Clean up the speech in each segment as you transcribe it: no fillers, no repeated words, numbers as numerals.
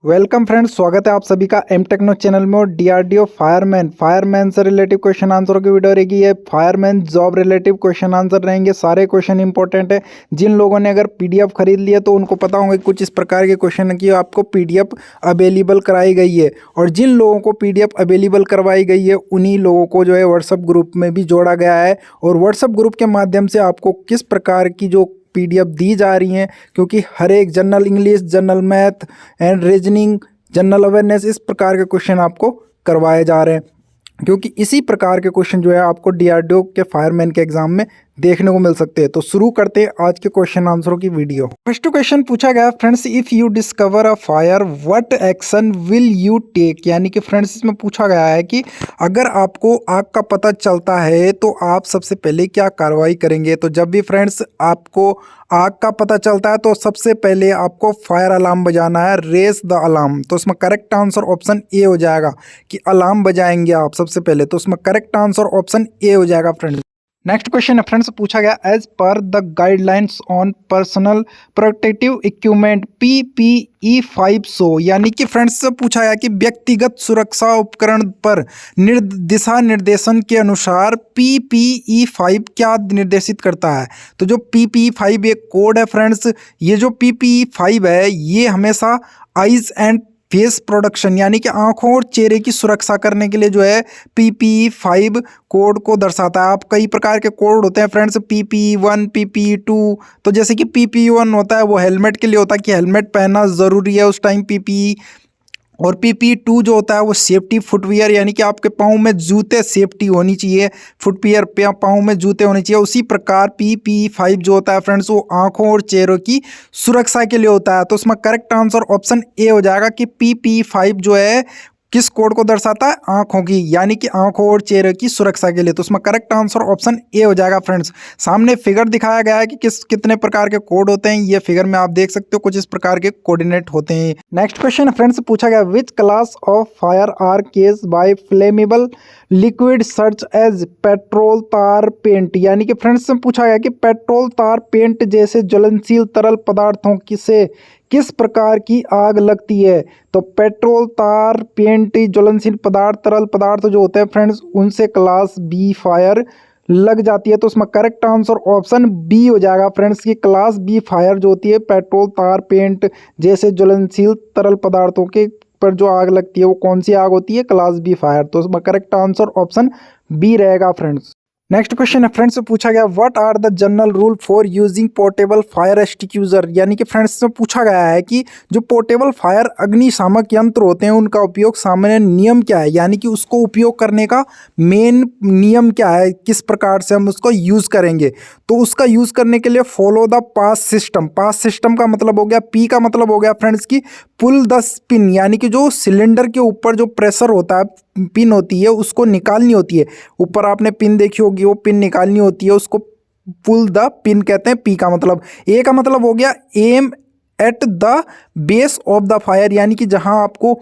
Welcome friends, स्वागत है आप सभी का एम टेक्नो चैनल में। और डीआरडीओ फायरमैन से रिलेटिव क्वेश्चन आंसरों की वीडियो रहेगी। ये fireman job relative question answer रहेंगे। सारे क्वेश्चन इंपॉर्टेंट है। जिन लोगों ने अगर पीडीएफ खरीद लिया तो उनको पता होंगे कुछ इस प्रकार के क्वेश्चन की आपको पीडीएफ अवेलेबल कराई गई है। और जिन लोगों को पीडीएफ अवेलेबल करवाई गई है उन्हीं लोगों को जो है व्हाट्सएप ग्रुप में भी जोड़ा गया है। और व्हाट्सएप ग्रुप के माध्यम से आपको किस प्रकार की जो पीडीएफ दी जा रही हैं, क्योंकि हर एक general English, general math and reasoning, general awareness, इस प्रकार के क्वेश्चन आपको करवाए जा रहे हैं। क्योंकि इसी प्रकार के क्वेश्चन जो है आपको डीआरडीओ के फायरमैन के एग्जाम में देखने को मिल सकते हैं। तो शुरू करते हैं आज के क्वेश्चन आंसरों की वीडियो। फर्स्ट क्वेश्चन पूछा गया friends, if you discover a fire what action will you take. यानी कि फ्रेंड्स इसमें पूछा गया है कि अगर आपको आग का पता चलता है तो आप सबसे पहले क्या कार्रवाई करेंगे। तो जब भी फ्रेंड्स आपको आग का पता चलता है तो सबसे पहले आपको फायर अलार्म बजाना है, रेस द अलार्म। तो इसमें करेक्ट आंसर ऑप्शन ए हो जाएगा कि अलार्म बजाएंगे आप सबसे पहले। तो इसमें करेक्ट आंसर ऑप्शन ए हो जाएगा फ्रेंड्स। नेक्स्ट क्वेश्चन है फ्रेंड्स, पूछा गया as per the guidelines on personal protective equipment PPE 500। यानी कि फ्रेंड्स से पूछा गया कि व्यक्तिगत सुरक्षा उपकरण पर दिशा निर्देशन के अनुसार PPE 5 क्या निर्देशित करता है। तो जो PPE 5 एक कोड है फ्रेंड्स, ये जो PPE 5 है ये हमेशा आइज एंड फेस प्रोटेक्शन यानी कि आंखों और चेहरे की सुरक्षा करने के लिए जो है PPE 5 कोड को दर्शाता है। आप कई प्रकार के कोड होते हैं फ्रेंड्स, PPE 1, PPE 2। तो जैसे कि PPE 1 होता है वो हेलमेट के लिए होता है कि हेलमेट पहनना ज़रूरी है उस टाइम PPE। और PPE 2 जो होता है वो सेफ्टी फुटवियर यानी कि आपके पाँव में जूते सेफ्टी होनी चाहिए, फुटवियर पे पाँव में जूते होने चाहिए। उसी प्रकार PPE 5 जो होता है फ्रेंड्स वो आंखों और चेहरों की सुरक्षा के लिए होता है। तो उसमें करेक्ट आंसर ऑप्शन ए हो जाएगा कि PPE 5 जो है किस कोड को दर्शाता है, आंखों की, यानी कि आंखों और चेहरे की सुरक्षा के लिए। तो उसमें करेक्ट आंसर ऑप्शन ए हो जाएगा फ्रेंड्स। सामने फिगर दिखाया गया है कि कितने प्रकार के कोड होते हैं। ये फिगर में आप देख सकते हो कुछ इस प्रकार के कोऑर्डिनेट होते हैं। नेक्स्ट क्वेश्चन फ्रेंड्स पूछा गया which class of fire are caused by flammable liquid सर्च एज पेट्रोल तार पेंट। यानी कि फ्रेंड्स से पूछा गया कि पेट्रोल तार पेंट जैसे ज्वलनशील तरल पदार्थों से किस प्रकार की आग लगती है। तो पेट्रोल तार पेंट ज्वलनशील पदार्थ, तरल पदार्थ जो होते हैं फ्रेंड्स उनसे क्लास बी फायर लग जाती है। तो उसमें करेक्ट आंसर ऑप्शन बी हो जाएगा फ्रेंड्स की क्लास बी फायर जो होती है पेट्रोल तार पेंट जैसे ज्वलनशील तरल पदार्थों के पर जो आग लगती है वो कौन सी आग होती है, क्लास बी फायर। तो उसमें करेक्ट आंसर ऑप्शन बी रहेगा फ्रेंड्स। नेक्स्ट क्वेश्चन है फ्रेंड्स से पूछा गया what are the general rule for using portable fire extinguisher. यानी कि फ्रेंड्स से पूछा गया है कि जो पोर्टेबल फायर अग्निशामक यंत्र होते हैं उनका उपयोग सामान्य नियम क्या है, यानी कि उसको उपयोग करने का मेन नियम क्या है, किस प्रकार से हम उसको यूज़ करेंगे। तो उसका यूज़ करने के लिए follow the pass system. Pass system का मतलब हो गया, पी का मतलब हो गया फ्रेंड्स की पुल द पिन, यानी कि जो सिलेंडर के ऊपर जो प्रेशर होता है, पिन होती है उसको निकालनी होती है। ऊपर आपने पिन देखी होगी, वो पिन निकालनी होती है, उसको पुल द पिन कहते हैं। पी का मतलब, ए का मतलब हो गया aim at the base of the fire, यानी कि जहां आपको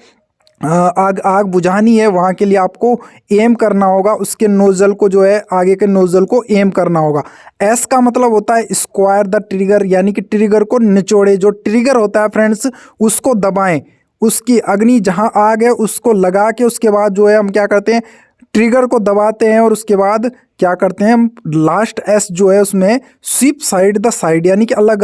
आग बुझानी है वहाँ के लिए आपको एम करना होगा, उसके नोजल को जो है आगे के नोजल को एम करना होगा। एस का मतलब होता है स्क्वायर द ट्रिगर, यानी कि ट्रिगर को निचोड़े। जो ट्रिगर होता है फ्रेंड्स उसको दबाएं, उसकी अग्नि जहाँ आग है उसको लगा के उसके बाद जो है हम क्या करते हैं, ट्रिगर को दबाते हैं। और उसके बाद क्या करते हैं हम, लास्ट एस जो है उसमें स्वीप साइड द साइड, यानी कि अलग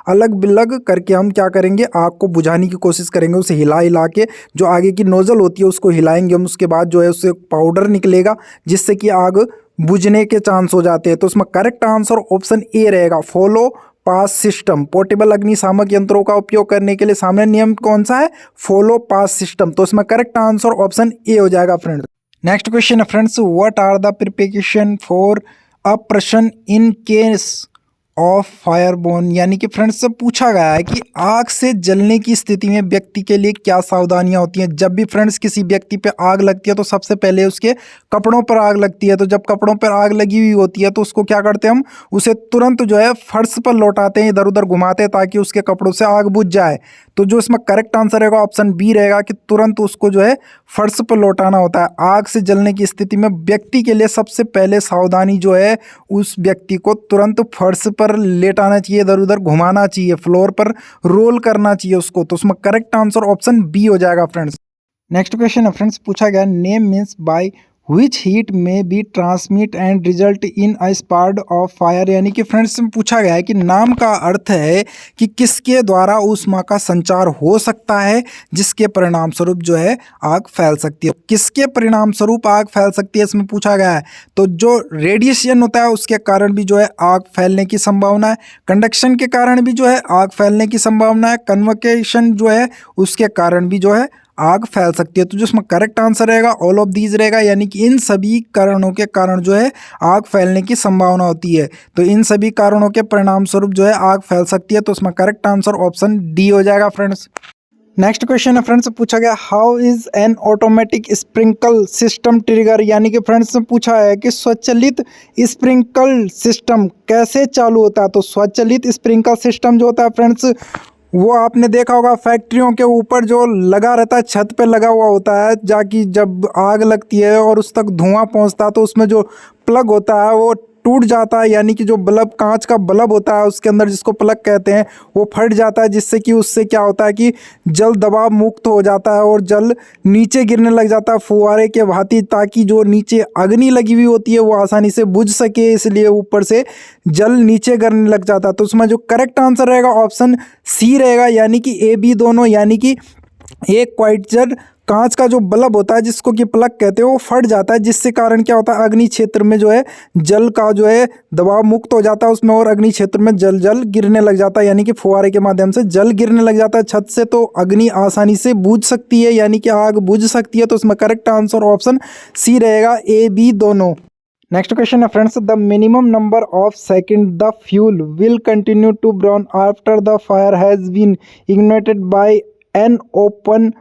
अलग करके हम क्या करेंगे, आग को बुझाने की कोशिश करेंगे। उसे हिला के जो आगे की नोजल होती है उसको हिलाएंगे हम। उसके बाद जो है उससे पाउडर निकलेगा जिससे कि आग बुझने के चांस हो जाते हैं। तो उसमें करेक्ट आंसर ऑप्शन ए रहेगा फॉलो पास सिस्टम। पोर्टेबल अग्निशामक यंत्रों का उपयोग करने के लिए सामान्य नियम कौन सा है, फॉलो पास सिस्टम। तो इसमें करेक्ट आंसर ऑप्शन ए हो जाएगा फ्रेंड्स। नेक्स्ट क्वेश्चन है friends, what are the preparation for a person in case of fire burn. यानी कि फ्रेंड्स से पूछा गया है कि आग से जलने की स्थिति में व्यक्ति के लिए क्या सावधानियां होती हैं। जब भी फ्रेंड्स किसी व्यक्ति पे आग लगती है तो सबसे पहले उसके कपड़ों पर आग लगती है। तो जब कपड़ों पर आग लगी हुई होती है तो उसको क्या करते हैं हम, उसे तुरंत जो है फर्श पर लौटाते हैं, इधर उधर घुमाते हैं ताकि उसके कपड़ों से आग बुझ जाए। तो जो इसमें करेक्ट आंसर रहेगा ऑप्शन बी रहेगा कि तुरंत उसको जो है फर्श पर लौटाना होता है। आग से जलने की स्थिति में व्यक्ति के लिए सबसे पहले सावधानी जो है उस व्यक्ति को तुरंत फर्श पर लेटाना चाहिए, इधर उधर घुमाना चाहिए, फ्लोर पर रोल करना चाहिए उसको। तो उसमें करेक्ट आंसर ऑप्शन बी हो जाएगा फ्रेंड्स। नेक्स्ट क्वेश्चन है फ्रेंड्स, पूछा गया name means by which heat may be transmit and result in a spark of fire, यानी कि फ्रेंड्स पूछा गया है कि नाम का अर्थ है कि किसके द्वारा ऊष्मा का संचार हो सकता है जिसके परिणाम स्वरूप जो है आग फैल सकती है। किसके परिणाम स्वरूप आग फैल सकती है इसमें पूछा गया है। तो जो रेडिएशन होता है उसके कारण भी जो है आग फैलने की संभावना है, कंडक्शन के कारण भी जो है आग फैलने की संभावना है, कन्वोकेशन जो है उसके कारण भी जो है आग फैल सकती है। तो जो इसमें करेक्ट आंसर रहेगा ऑल ऑफ दीज रहेगा, यानी कि इन सभी कारणों के कारण जो है आग फैलने की संभावना होती है। तो इन सभी कारणों के परिणाम स्वरूप जो है आग फैल सकती है। तो इसमें करेक्ट आंसर ऑप्शन डी हो जाएगा फ्रेंड्स। नेक्स्ट क्वेश्चन है फ्रेंड्स, पूछा गया how is an automatic sprinkle system trigger, यानी कि फ्रेंड्स पूछा है कि स्वचालित स्प्रिंकल सिस्टम कैसे चालू होता है। तो स्वचालित स्प्रिंकल सिस्टम जो होता है फ्रेंड्स वो आपने देखा होगा फैक्ट्रियों के ऊपर जो लगा रहता है, छत पे लगा हुआ होता है, जाकि जब आग लगती है और उस तक धुआं पहुंचता है तो उसमें जो प्लग होता है वो टूट जाता है, यानी कि जो बल्ब कांच का बल्ब होता है उसके अंदर जिसको प्लग कहते हैं वो फट जाता है, जिससे कि उससे क्या होता है कि जल दबाव मुक्त हो जाता है और जल नीचे गिरने लग जाता है फुहारे के भांति, ताकि जो नीचे अग्नि लगी हुई होती है वो आसानी से बुझ सके, इसलिए ऊपर से जल नीचे गिरने लग जाता है। तो उसमें जो करेक्ट आंसर रहेगा ऑप्शन सी रहेगा, यानी कि ए बी दोनों, यानी कि एक क्वाइटजर कांच का जो बल्ब होता है जिसको कि प्लग कहते हैं वो फट जाता है, जिससे कारण क्या होता है अग्नि क्षेत्र में जो है जल का जो है दबाव मुक्त हो जाता है उसमें और अग्नि क्षेत्र में जल गिरने लग जाता है, यानी कि फुहारे के माध्यम से जल गिरने लग जाता है छत से, तो अग्नि आसानी से बुझ सकती है, यानी कि आग बुझ सकती है। तो इसमें करेक्ट आंसर ऑप्शन सी रहेगा, ए बी दोनों। नेक्स्ट क्वेश्चन है friends, the minimum number of second the fuel will continue to burn after the fire has been ignited by an open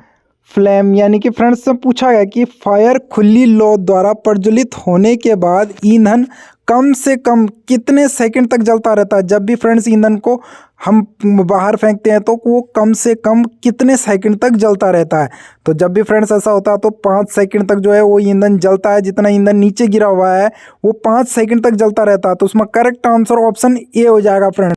flame, यानी कि फ्रेंड्स से पूछा गया कि fire खुली लौ द्वारा प्रज्वलित होने के बाद ईंधन कम से कम कितने सेकंड तक जलता रहता है। जब भी फ्रेंड्स ईंधन को हम बाहर फेंकते हैं तो वो कम से कम कितने सेकंड तक जलता रहता है। तो जब भी फ्रेंड्स ऐसा होता है तो 5 सेकंड तक जो है वो ईंधन जलता है, जितना ईंधन नीचे गिरा हुआ है वो 5 सेकंड तक जलता रहता है। तो उसमें करेक्ट आंसर ऑप्शन ए हो जाएगा फ्रेंड्स।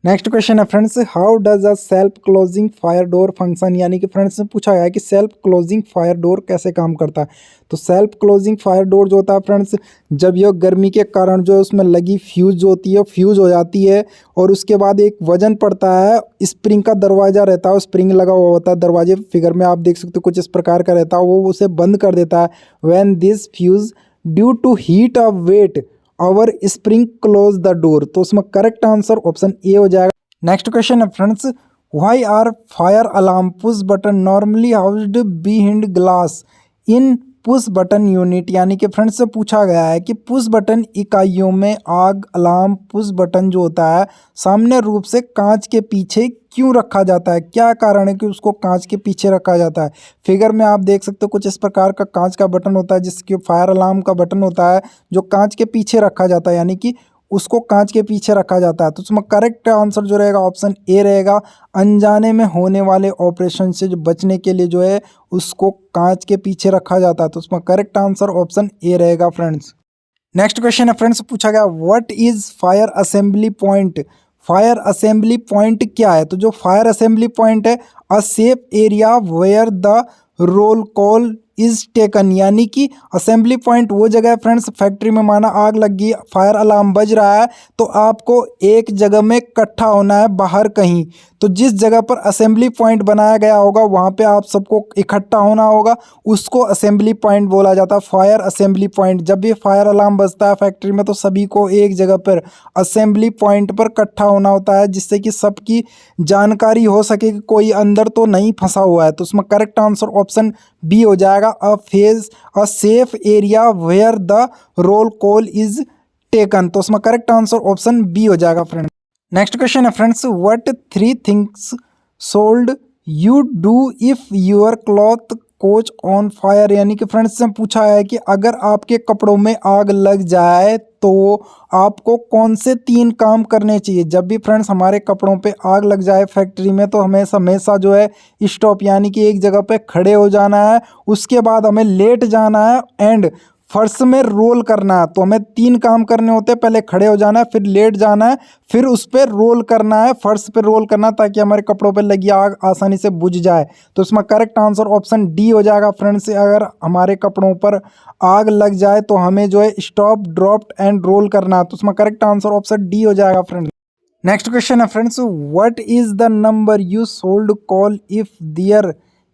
नेक्स्ट क्वेश्चन है friends, how does a self closing fire door function, यानी कि फ्रेंड्स ने पूछा है कि सेल्फ क्लोजिंग फायर डोर कैसे काम करता है। तो सेल्फ क्लोजिंग फायर डोर जो होता है फ्रेंड्स, जब यह गर्मी के कारण जो है उसमें लगी फ्यूज जो होती है फ्यूज हो जाती है और उसके बाद एक वजन पड़ता है, स्प्रिंग का दरवाज़ा रहता है, स्प्रिंग लगा हुआ होता है दरवाजे, फिगर में आप देख सकते हो कुछ इस प्रकार का रहता है, वो उसे बंद कर देता है। When this fuse due to heat of weight और स्प्रिंग क्लोज द डोर। तो उसमें करेक्ट आंसर ऑप्शन ए हो जाएगा। नेक्स्ट क्वेश्चन है friends, why are fire alarm push button normally housed behind glass in push button unit, यानी कि friends से पूछा गया है कि पुश बटन इकाइयों में आग अलार्म पुश बटन जो होता है सामान्य रूप से कांच के पीछे क्यों रखा जाता है, क्या कारण है कि उसको कांच के पीछे रखा जाता है। फिगर में आप देख सकते हो कुछ इस प्रकार का कांच का बटन होता है जिसके फायर अलार्म का बटन होता है जो कांच के पीछे रखा जाता है, यानी कि उसको कांच के पीछे रखा जाता है। तो उसमें करेक्ट आंसर जो रहेगा ऑप्शन ए रहेगा, अनजाने में होने वाले ऑपरेशन से जो बचने के लिए जो है उसको कांच के पीछे रखा जाता है। तो उसमें करेक्ट आंसर ऑप्शन ए रहेगा फ्रेंड्स। नेक्स्ट क्वेश्चन है फ्रेंड्स, पूछा गया what is fire assembly point, fire assembly point क्या है। तो जो फायर असेंबली पॉइंट है a safe area where the roll call is taken, यानी कि असेंबली पॉइंट वो जगह है फ्रेंड्स, फैक्ट्री में माना आग लग गई, फायर अलार्म बज रहा है तो आपको एक जगह में इकट्ठा होना है बाहर कहीं, तो जिस जगह पर असेंबली पॉइंट बनाया गया होगा वहाँ पे आप सबको इकट्ठा होना होगा, उसको असेंबली पॉइंट बोला जाता है, फायर असेंबली पॉइंट। जब भी फायर अलार्म बजता है फैक्ट्री में तो सभी को एक जगह पर असेंबली पॉइंट पर इकट्ठा होना होता है, जिससे कि सबकी जानकारी हो सके कि कोई अंदर तो नहीं फंसा हुआ है। तो उसमें करेक्ट आंसर ऑप्शन बी हो जाएगा, a safe area where the roll call is taken. तो उसमें करेक्ट आंसर ऑप्शन बी हो जाएगा फ्रेंड। नेक्स्ट क्वेश्चन है friends, what 3 things should you do if your cloth catch on fire, यानी कि friends से पूछा है कि अगर आपके कपड़ों में आग लग जाए तो आपको कौन से 3 काम करने चाहिए। जब भी फ्रेंड्स हमारे कपड़ों पे आग लग जाए फैक्ट्री में तो हमें हमेशा जो है स्टॉप, यानी कि एक जगह पे खड़े हो जाना है, उसके बाद हमें लेट जाना है एंड फर्श में रोल करना है। तो हमें 3 काम करने होते हैं, पहले खड़े हो जाना है, फिर लेट जाना है, फिर उस पर रोल करना है, फर्श पे रोल करना है, ताकि हमारे कपड़ों पर लगी आग आसानी से बुझ जाए। तो इसमें करेक्ट आंसर ऑप्शन डी हो जाएगा फ्रेंड्स। अगर हमारे कपड़ों पर आग लग जाए तो हमें जो है स्टॉप, ड्रॉप एंड रोल करना है। तो इसमें करेक्ट आंसर ऑप्शन डी हो जाएगा फ्रेंड्स। नेक्स्ट क्वेश्चन है friends, what is the number you should call if there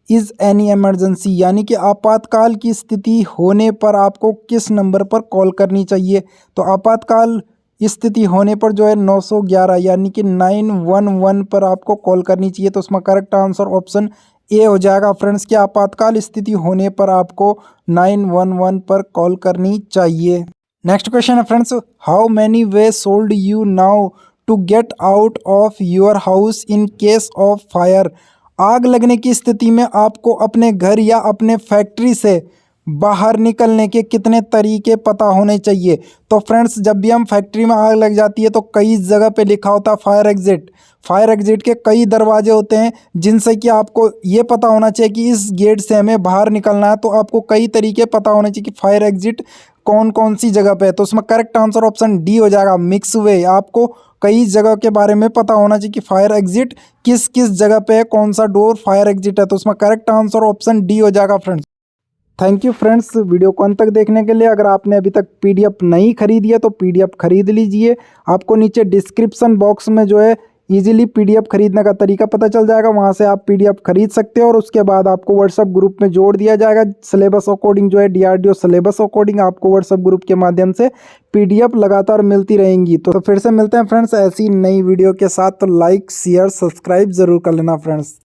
is any emergency, यानी कि आपातकाल की स्थिति होने पर आपको किस नंबर पर कॉल करनी चाहिए। तो आपातकाल स्थिति होने पर जो है 911 यानी कि 911 पर आपको कॉल करनी चाहिए। तो उसमें करेक्ट आंसर ऑप्शन ए हो जाएगा फ्रेंड्स कि आपातकाल स्थिति होने पर आपको 911 पर कॉल करनी चाहिए। नेक्स्ट क्वेश्चन है friends, how many way should you know to get out of your house in case of fire, आग लगने की स्थिति में आपको अपने घर या अपने फैक्ट्री से बाहर निकलने के कितने तरीके पता होने चाहिए। तो फ्रेंड्स, जब भी हम फैक्ट्री में आग लग जाती है तो कई जगह पे लिखा होता है फायर एग्जिट। फायर एग्जिट के कई दरवाजे होते हैं जिनसे कि आपको ये पता होना चाहिए कि इस गेट से हमें बाहर निकलना है। तो आपको कई तरीके पता होने चाहिए कि फायर एग्जिट कौन कौन सी जगह पे है। तो उसमें करेक्ट आंसर ऑप्शन डी हो जाएगा, मिक्स वे। आपको कई जगह के बारे में पता होना चाहिए कि फायर एग्जिट किस किस जगह पे है, कौन सा डोर फायर एग्जिट है। तो उसमें करेक्ट आंसर ऑप्शन डी हो जाएगा friends. Thank you friends video को अंत तक देखने के लिए। अगर आपने अभी तक पीडीएफ नहीं खरीदी है तो पीडीएफ खरीद लीजिए। आपको नीचे डिस्क्रिप्शन बॉक्स में जो है इजीली पीडीएफ खरीदने का तरीका पता चल जाएगा, वहां से आप पीडीएफ खरीद सकते हो। और उसके बाद आपको व्हाट्सएप ग्रुप में जोड़ दिया जाएगा। सिलेबस अकॉर्डिंग जो है डीआरडीओ सिलेबस अकॉर्डिंग आपको व्हाट्सएप ग्रुप के माध्यम से पीडीएफ लगातार मिलती रहेंगी। तो फिर से मिलते हैं फ्रेंड्स ऐसी नई वीडियो के साथ। तो लाइक शेयर सब्सक्राइब जरूर कर लेना फ्रेंड्स।